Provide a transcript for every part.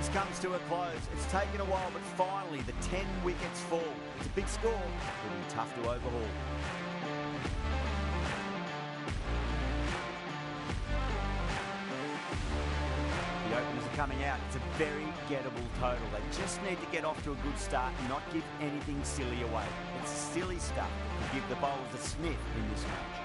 innings comes to a close. It's taken a while, but finally the 10 wickets fall. It's a big score. It'll be tough to overhaul. The openers are coming out. It's a very gettable total. They just need to get off to a good start and not give anything silly away. It's silly stuff to give the bowlers a sniff in this match.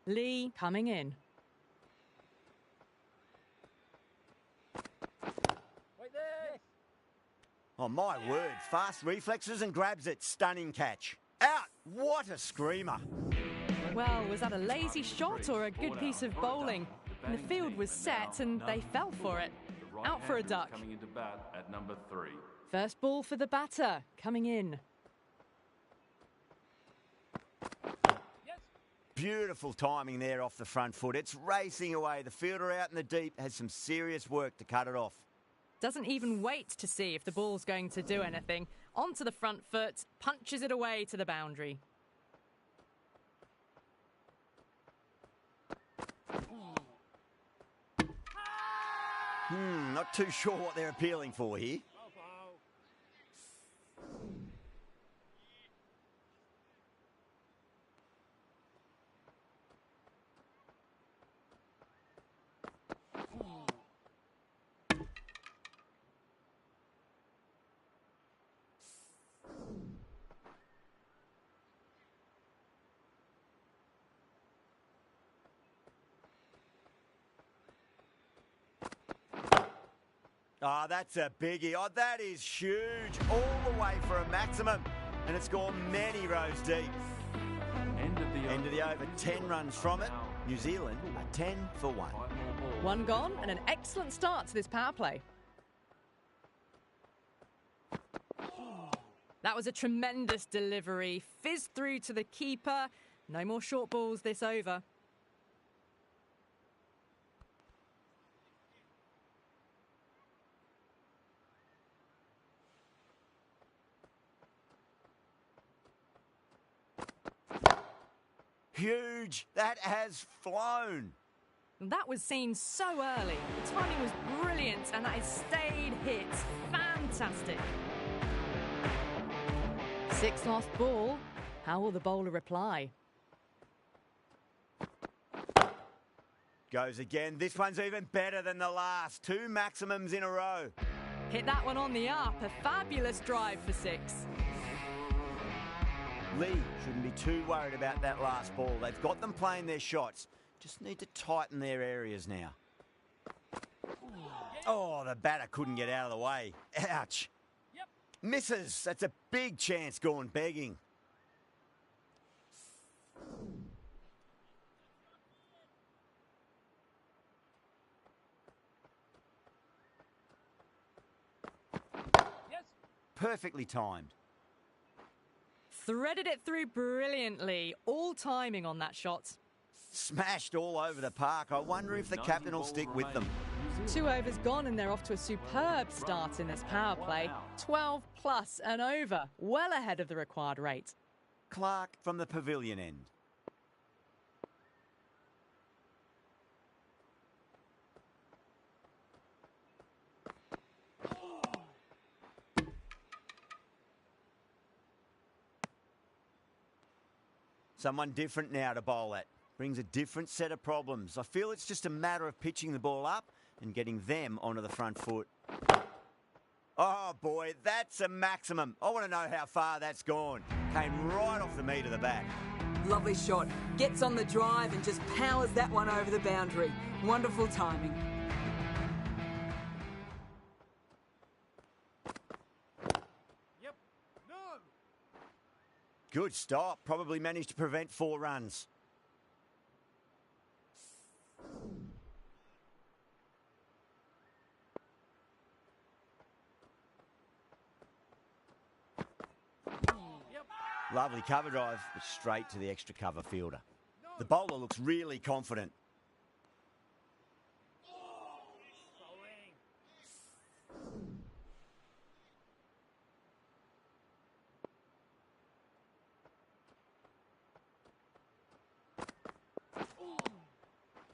Lee coming in. Wait there! Oh, my word. Fast reflexes and grabs it. Stunning catch. Out! What a screamer. Well, was that a lazy shot or a good piece of bowling? And the field was set and they fell for it. Out for a duck. Coming into bat at number 3. First ball for the batter, coming in. Beautiful timing there off the front foot. It's racing away. The fielder out in the deep has some serious work to cut it off. Doesn't even wait to see if the ball's going to do anything. Onto the front foot, punches it away to the boundary. Not too sure what they're appealing for here. Oh, that's a biggie. Oh, that is huge. All the way for a maximum. And it's gone many rows deep. End of the over. 10 runs from it. New Zealand are 10 for 1. One gone and an excellent start to this power play. That was a tremendous delivery. Fizzed through to the keeper. No more short balls this over. Huge. That has flown. That was seen so early. The timing was brilliant and that has stayed hit. Fantastic. Sixth last ball. How will the bowler reply? Goes again. This one's even better than the last. 2 maximums in a row. Hit that one on the up. A fabulous drive for 6. Lee shouldn't be too worried about that last ball. They've got them playing their shots. Just need to tighten their areas now. Oh, the batter couldn't get out of the way. Ouch. Yep. Misses. That's a big chance gone begging. Yes. Perfectly timed. Threaded it through brilliantly. All timing on that shot. Smashed all over the park. I wonder if the captain will stick with them. 2 overs gone and they're off to a superb start in this power play. 12 plus and over. Well ahead of the required rate. Clark from the pavilion end. Someone different now to bowl at. Brings a different set of problems. I feel it's just a matter of pitching the ball up and getting them onto the front foot. Oh boy, that's a maximum. I want to know how far that's gone. Came right off the meat of the bat. Lovely shot. Gets on the drive and just powers that one over the boundary. Wonderful timing. Yep. No. Good stop. Probably managed to prevent 4 runs. Lovely cover drive, but straight to the extra cover fielder. The bowler looks really confident.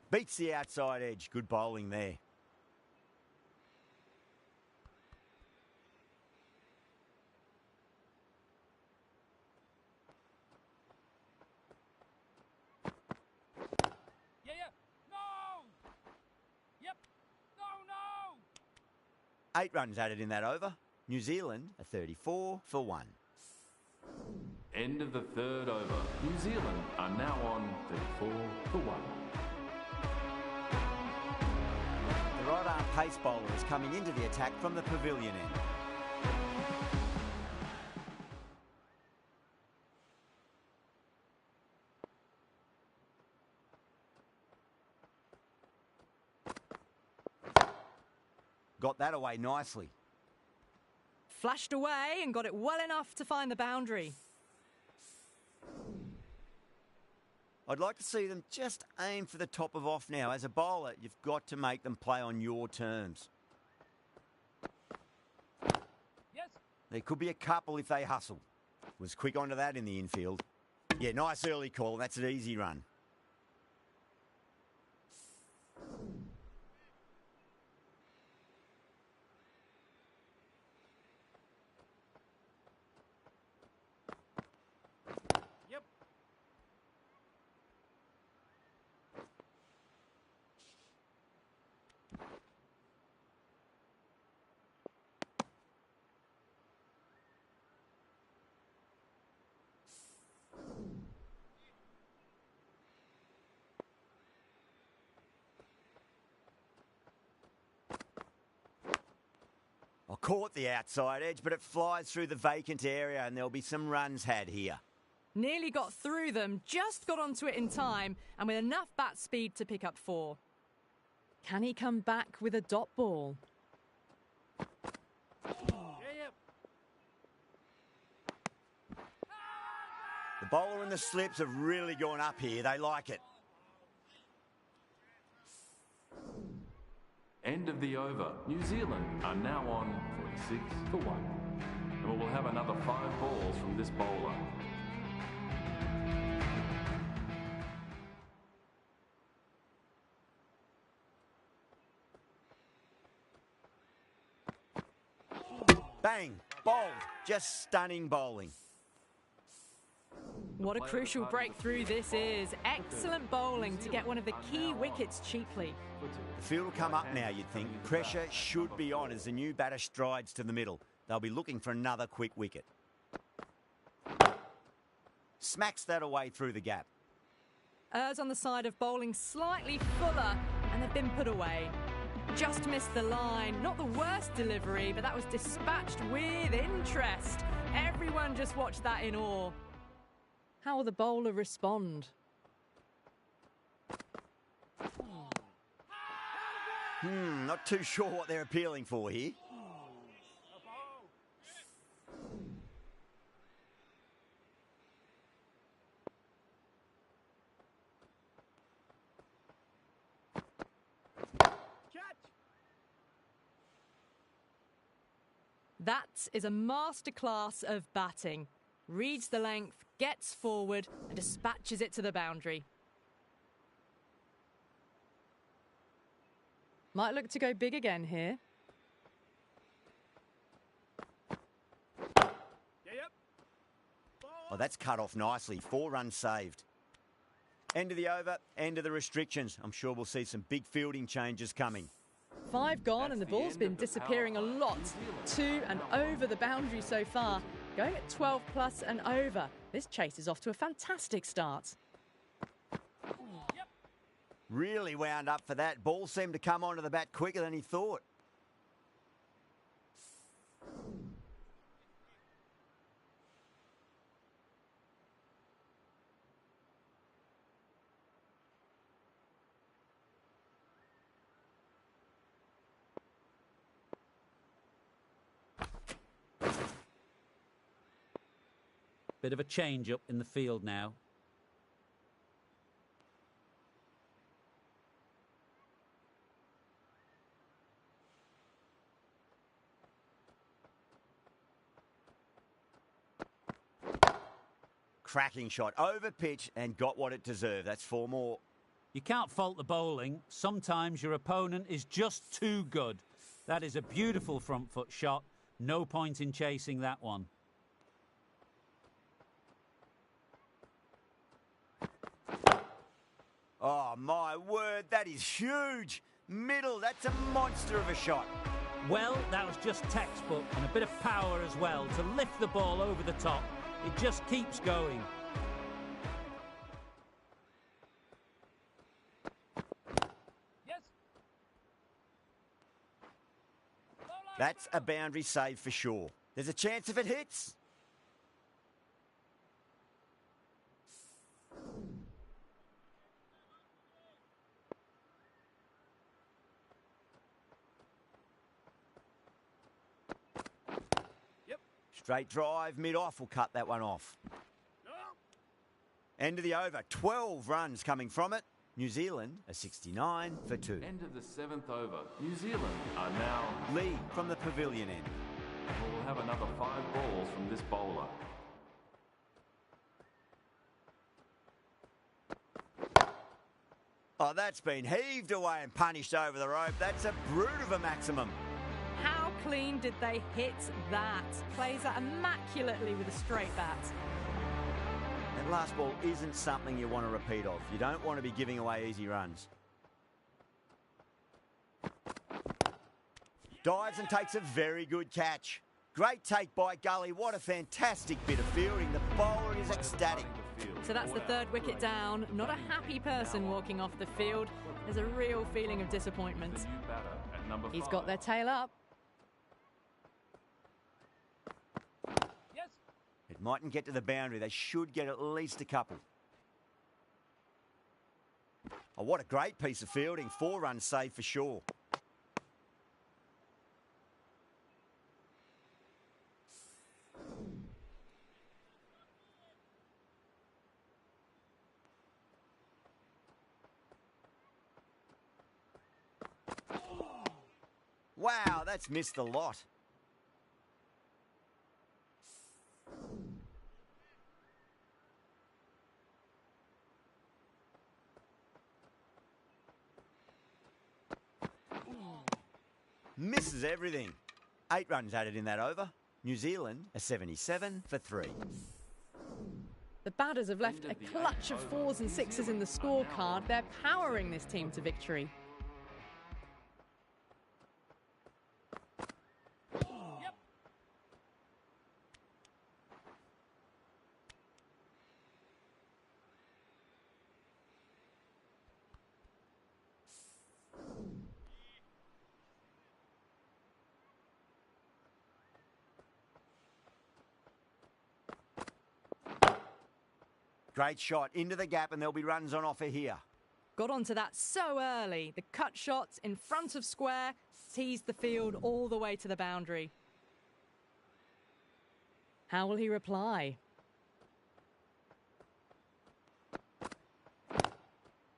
Beats the outside edge. Good bowling there. Yeah, yeah. No. Yep. No. 8 runs added in that over. New Zealand are 34 for 1. End of the third over. New Zealand are now on 34 for 1. The right-arm pace bowler is coming into the attack from the pavilion end. Got that away nicely. Flashed away and got it well enough to find the boundary. I'd like to see them just aim for the top of off now. As a bowler, you've got to make them play on your terms. Yes. There could be a couple if they hustle. Was quick onto that in the infield. Yeah, nice early call. That's an easy run. Yep. I caught the outside edge, but it flies through the vacant area and there'll be some runs had here. Nearly got through them, just got onto it in time, and with enough bat speed to pick up 4. Can he come back with a dot ball? Yeah, yeah. The bowler and the slips have really gone up here. They like it. End of the over. New Zealand are now on 46 for 1. And we will have another 5 balls from this bowler. Bang! Bowled. Just stunning bowling. What a crucial breakthrough this is. Excellent bowling to get one of the key wickets cheaply. The field will come up now, you'd think. Pressure should be on as the new batter strides to the middle. They'll be looking for another quick wicket. Smacks that away through the gap. Errs on the side of bowling slightly fuller, and they've been put away. Just missed the line. Not the worst delivery, but that was dispatched with interest. Everyone just watched that in awe. How will the bowler respond? Not too sure what they're appealing for here. That is a masterclass of batting. Reads the length, gets forward, and dispatches it to the boundary. Might look to go big again here. Oh, that's cut off nicely. 4 runs saved. End of the over, end of the restrictions. I'm sure we'll see some big fielding changes coming. 5 gone and the ball's been disappearing a lot. To and over the boundary so far. Going at 12 plus and over. This chase is off to a fantastic start. Really wound up for that. Ball seemed to come onto the bat quicker than he thought. Bit of a change up in the field now. Cracking shot, over pitch and got what it deserved. That's 4 more. You can't fault the bowling. Sometimes your opponent is just too good. That is a beautiful front foot shot. No point in chasing that one. Oh, my word, that is huge. Middle, that's a monster of a shot. Well, that was just textbook and a bit of power as well to lift the ball over the top. It just keeps going. Yes. That's a boundary save for sure. There's a chance if it hits. Straight drive, mid-off will cut that one off. End of the over, 12 runs coming from it. New Zealand, a 69 for 2. End of the 7th over. New Zealand are now... Lee from the pavilion end. We'll have another 5 balls from this bowler. Oh, that's been heaved away and punished over the rope. That's a brute of a maximum. How clean did they hit that? Plays that immaculately with a straight bat. That last ball isn't something you want to repeat of. You don't want to be giving away easy runs. Dives and takes a very good catch. Great take by Gully. What a fantastic bit of fielding. The bowler is ecstatic. So that's the 3rd wicket down. Not a happy person walking off the field. There's a real feeling of disappointment. He's got their tail up. Yes. It mightn't get to the boundary. They should get at least a couple. Oh, what a great piece of fielding. 4 runs saved for sure. Wow, that's missed a lot. Misses everything. 8 runs added in that over. New Zealand, a 77 for 3. The batters have left a clutch of 4s and 6s in the scorecard. They're powering this team to victory. Great shot into the gap and there'll be runs on offer here. Got onto that so early. The cut shots in front of square teased the field all the way to the boundary. How will he reply?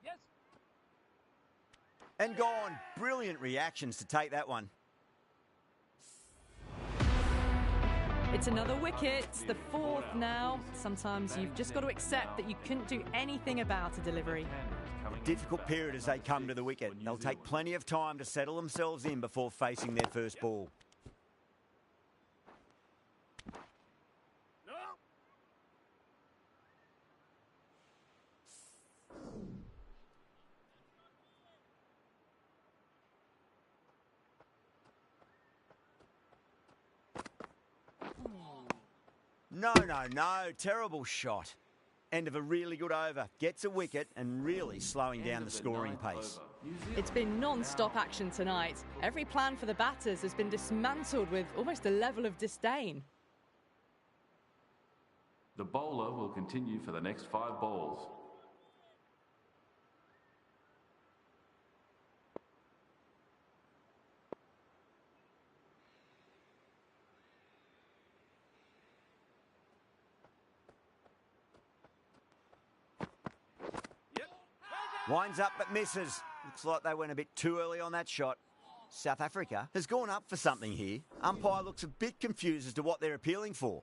Yes. And gone. Brilliant reactions to take that one. It's another wicket, the 4th now. Sometimes you've just got to accept that you couldn't do anything about a delivery. A difficult period as they come to the wicket. They'll take plenty of time to settle themselves in before facing their first ball. No, no, no. Terrible shot. End of a really good over. Gets a wicket and really slowing down the scoring pace. It's been non-stop action tonight. Every plan for the batters has been dismantled with almost a level of disdain. The bowler will continue for the next 5 balls. Winds up but misses. Looks like they went a bit too early on that shot. South Africa has gone up for something here. Umpire looks a bit confused as to what they're appealing for.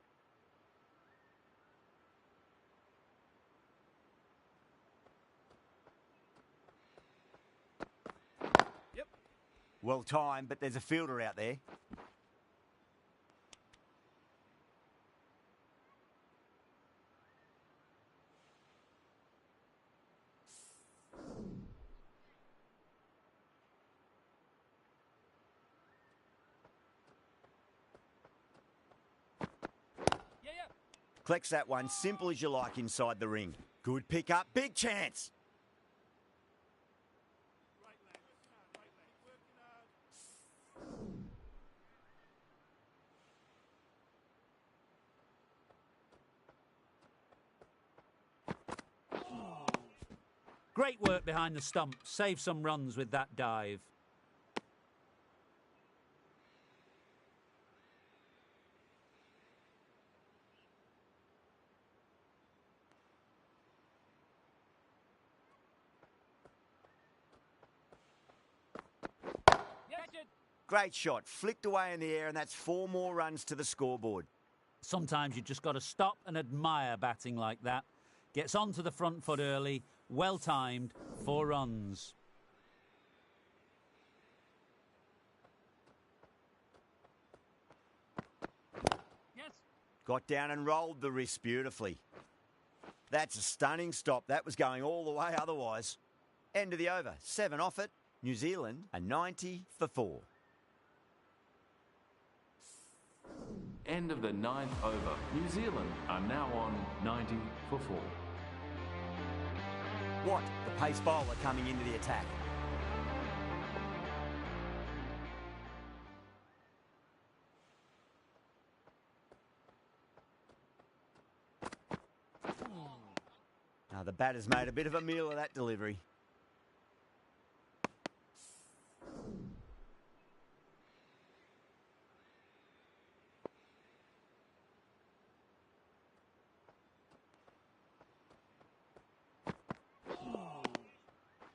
Yep. Well timed, but there's a fielder out there. Collects that one, simple as you like inside the ring. Good pick up, big chance. Great work behind the stump. Save some runs with that dive. Great shot, flicked away in the air, and that's 4 more runs to the scoreboard. Sometimes you just got to stop and admire batting like that. Gets onto the front foot early, well timed, 4 runs. Yes. Got down and rolled the wrist beautifully. That's a stunning stop. That was going all the way otherwise. End of the over. 7 off it. New Zealand a 90 for 4. End of the 9th over. New Zealand are now on 90 for 4. Watt, the pace bowler, coming into the attack. Now the batter's made a bit of a meal of that delivery.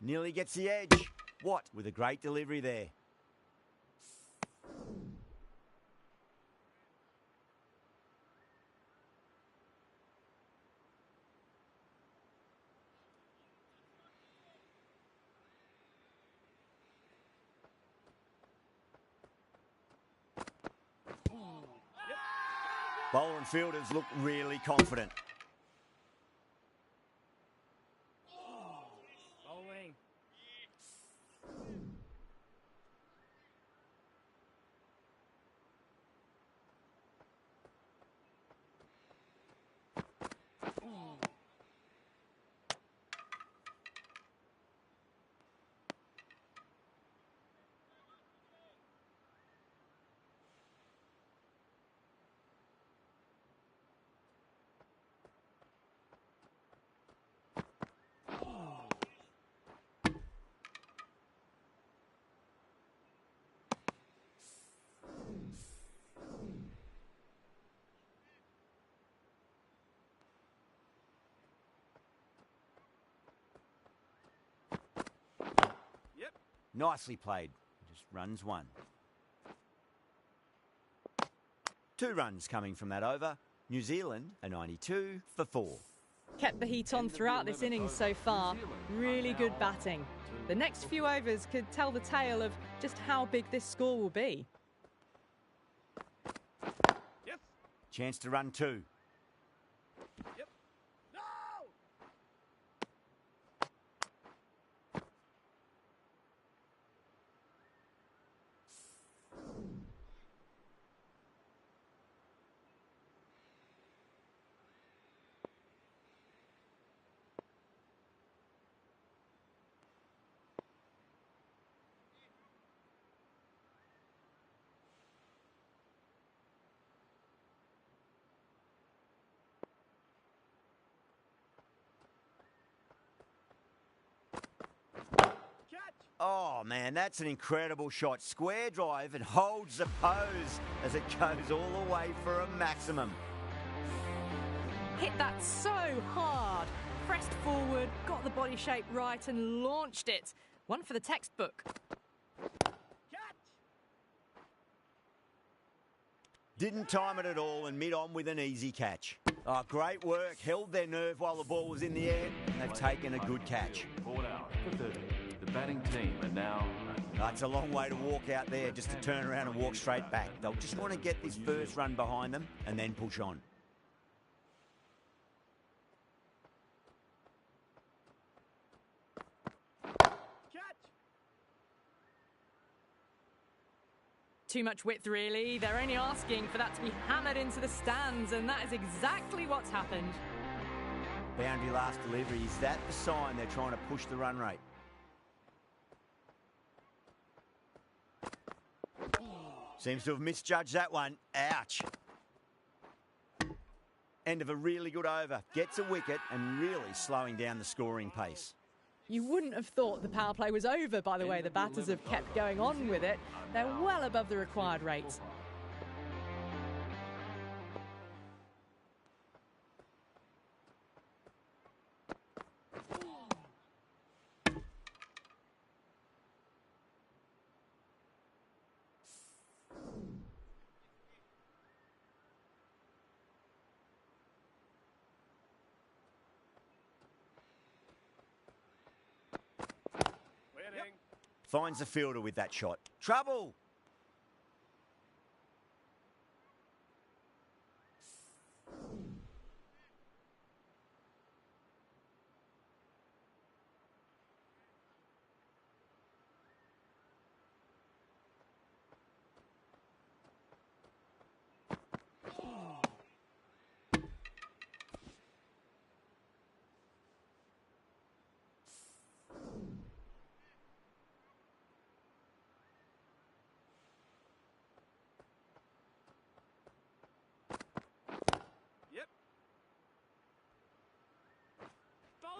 Nearly gets the edge. Watt with a great delivery there. Bowler and fielders look really confident. Bowling. Nicely played. Just runs 1. 2 runs coming from that over. New Zealand a 92 for 4. Kept the heat on throughout this innings so far. Really good batting. The next few overs could tell the tale of just how big this score will be. Yes. Chance to run 2. Yep. No. Oh, man, that's an incredible shot. Square drive and holds the pose as it goes all the way for a maximum. Hit that so hard. Pressed forward, got the body shape right and launched it. One for the textbook. Didn't time it at all and mid-on with an easy catch. Oh, great work. Held their nerve while the ball was in the air. They've taken a good catch. Ball out for 30. The batting team are now... It's a long way to walk out there just to turn around and walk straight back. They'll just want to get this first run behind them and then push on. Too much width, really. They're only asking for that to be hammered into the stands, and that is exactly what's happened. Boundary last delivery. Is that the sign they're trying to push the run rate? Seems to have misjudged that one. Ouch. End of a really good over. Gets a wicket and really slowing down the scoring pace. You wouldn't have thought the power play was over by the way the batters have kept going on with it. They're well above the required rates. Finds the fielder with that shot. Trouble!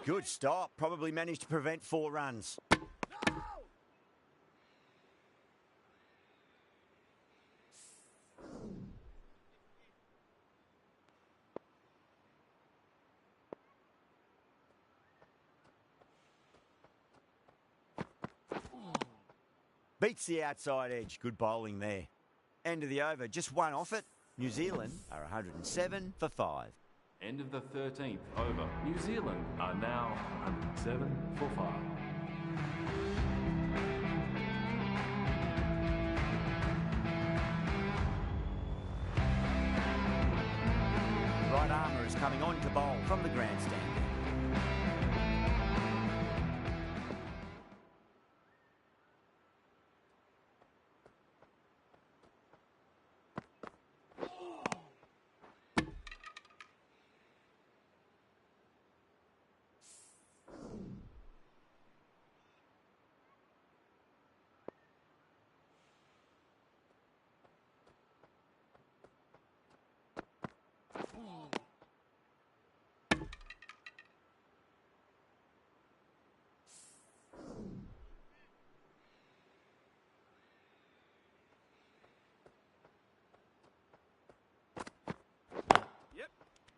Good stop. Probably managed to prevent 4 runs. Beats the outside edge. Good bowling there. End of the over. Just one off it. New Zealand are 107 for 5. End of the 13th over. New Zealand are now 107 for 5. Right armour is coming on to bowl from the grandstand.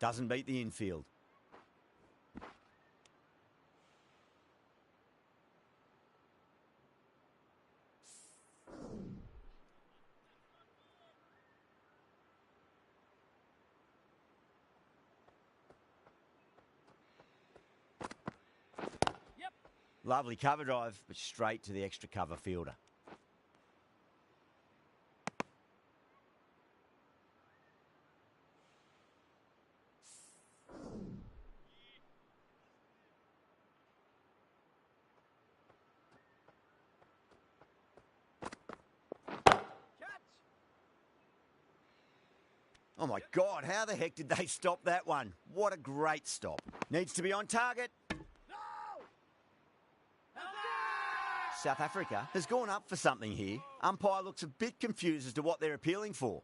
Doesn't beat the infield. Lovely cover drive, but straight to the extra cover fielder. Oh my God, how the heck did they stop that one? What a great stop. Needs to be on target. South Africa has gone up for something here. Umpire looks a bit confused as to what they're appealing for.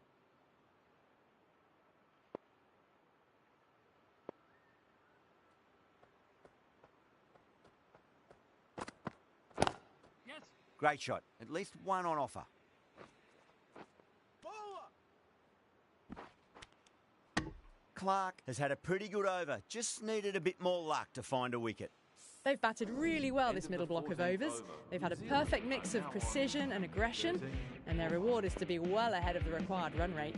Yes. Great shot. At least one on offer. Clark has had a pretty good over. Just needed a bit more luck to find a wicket. They've batted really well this End middle of the block of 14th overs. over. They've had a New Zealand perfect mix are of now on precision and aggression, 13. and their reward is to be well ahead of the required run rate.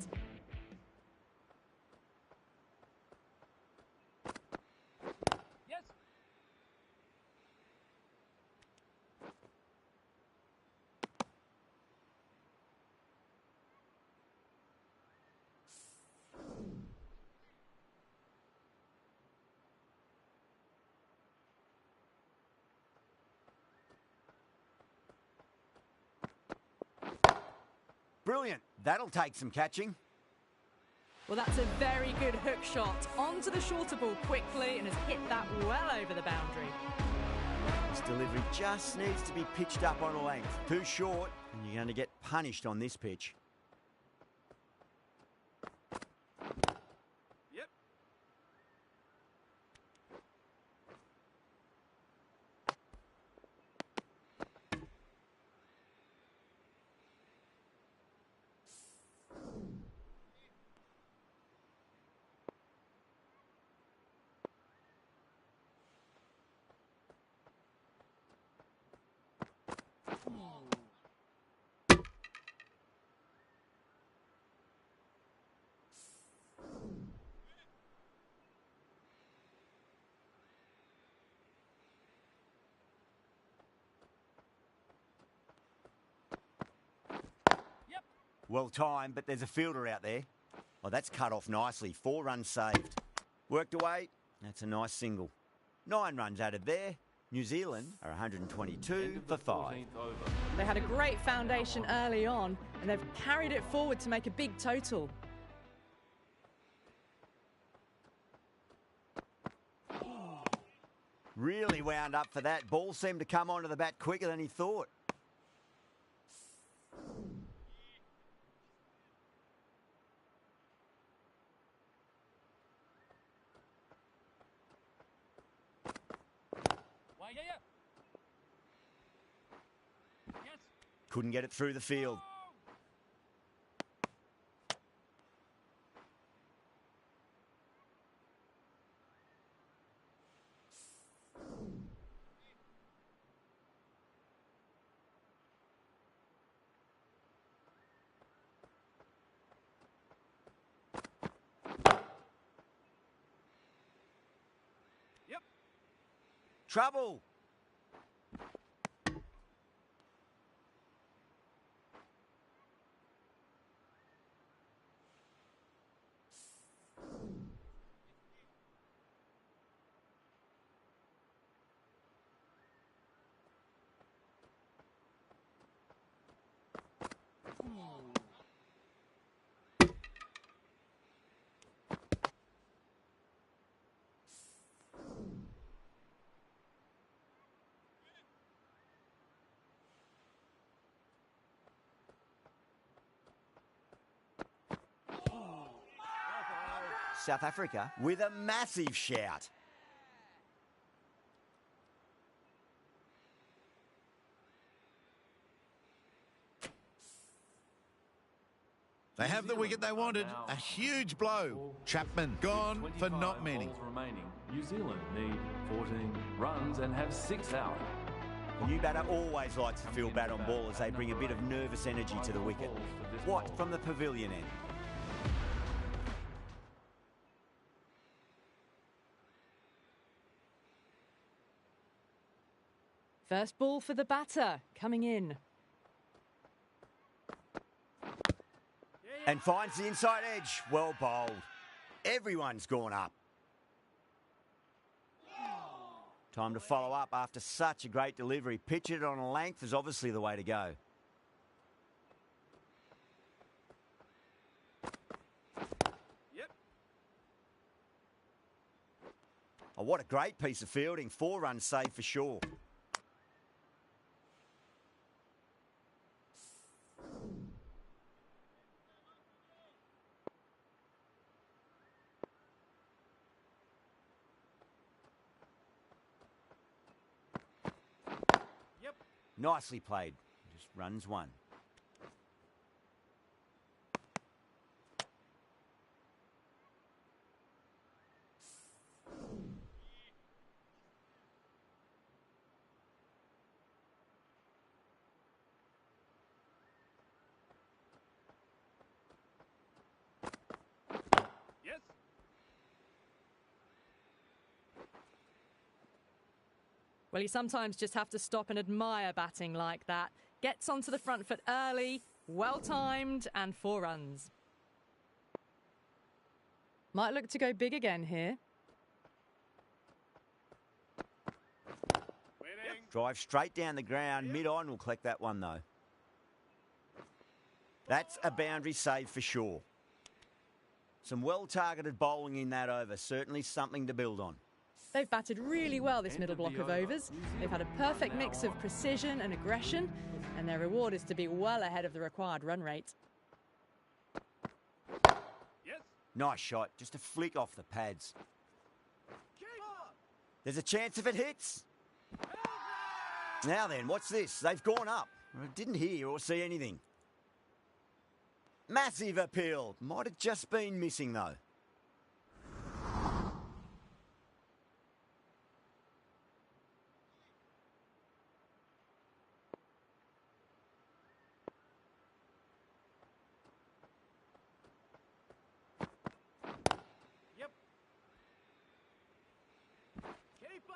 Yes. Brilliant. That'll take some catching. Well, that's a very good hook shot. Onto the shorter ball quickly and has hit that well over the boundary. This delivery just needs to be pitched up on a length. Too short, and you're going to get punished on this pitch. Yep. Well timed, but there's a fielder out there. Oh, that's cut off nicely. 4 runs saved. Worked away. That's a nice single. 9 runs added there. New Zealand are 122 End of for the 5. 14th over. They had a great foundation early on, and they've carried it forward to make a big total. Really wound up for that. Ball seemed to come onto the bat quicker than he thought. Why, yeah. Yes. Couldn't get it through the field. Yep. Trouble. South Africa with a massive shout. They have the wicket they wanted. A huge blow. Chapman gone for not 25 many. balls remaining. New Zealand need 14 runs and have 6 out. The new batter always likes to feel bat on ball as they bring a bit of nervous energy to the wicket. What from the pavilion end? First ball for the batter, coming in. And finds the inside edge. Well bowled. Everyone's gone up. Time to follow up after such a great delivery. Pitch it on a length is obviously the way to go. Yep. Oh, what a great piece of fielding. 4 runs saved for sure. Yep. Nicely played. runs 1. Yes. Well, you sometimes just have to stop and admire batting like that. Gets onto the front foot early, well-timed, and 4 runs. Might look to go big again here. Winning. Drive straight down the ground. Mid-on will collect that one, though. That's a boundary save for sure. Some well-targeted bowling in that over. Certainly something to build on. They've batted really well this middle block of overs. They've had a perfect mix of precision and aggression, and their reward is to be well ahead of the required run rate. Yes. Nice shot. Just a flick off the pads. There's a chance if it hits. Now then, what's this? They've gone up. I didn't hear or see anything. Massive appeal. Might have just been missing, though. Yep. Keeper.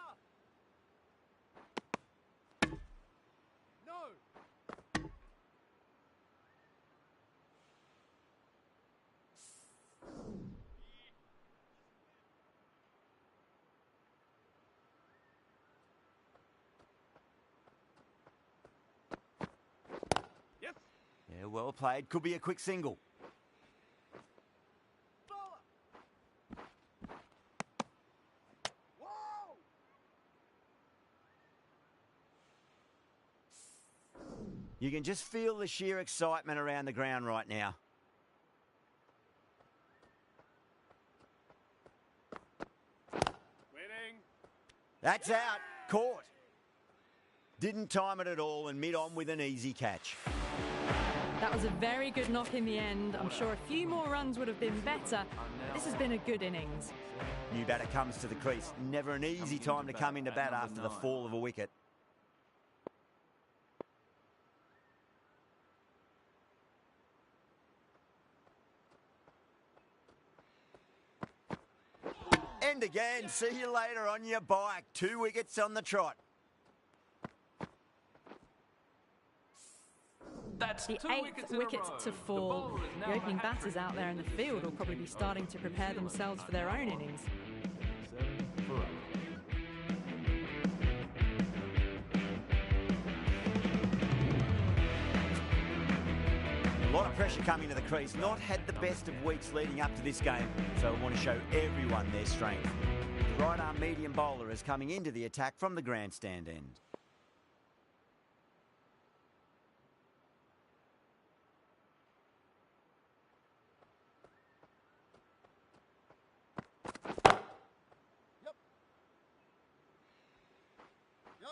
No. Yes. Yeah, well played. Could be a quick single. Bowler. Whoa. You can just feel the sheer excitement around the ground right now. Winning. That's out. Caught. Didn't time it at all and mid-on with an easy catch. That was a very good knock in the end. I'm sure a few more runs would have been better. But this has been a good innings. New batter comes to the crease. Never an easy time to come into bat after the fall of a wicket. And again, see you later on your bike. 2 wickets on the trot. That's The 2 8th wickets in a wicket row. to The fall. bowler is now The opening a batters hat-trick. out there in the field will probably be starting to prepare themselves for their own innings. 7 for 8. A lot of pressure coming to the crease. Not had the best of weeks leading up to this game, so I want to show everyone their strength. The right-arm medium bowler is coming into the attack from the grandstand end.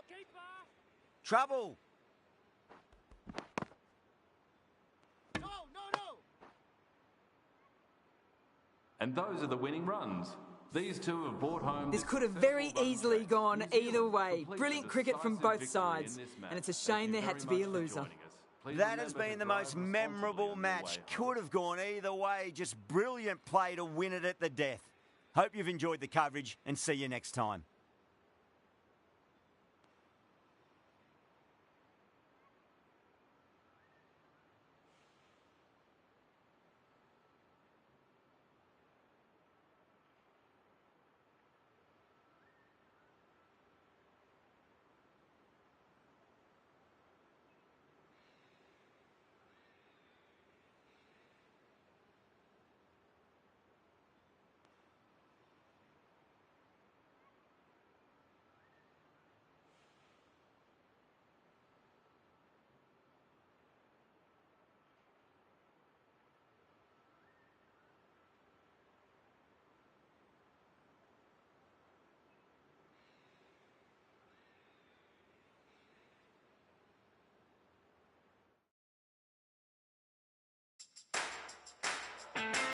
Keeper. Trouble! No. And those are the winning runs. These two have brought home... This could have first very all-round easily attack. gone New either Zealand way. completed Brilliant a cricket from decisive both victory sides. in this match. And it's a Thank shame you there had very to be a much for loser. joining us. Please That has remember been to the drive most responsibly memorable on your match. way home. Could have gone either way. Just brilliant play to win it at the death. Hope you've enjoyed the coverage and see you next time.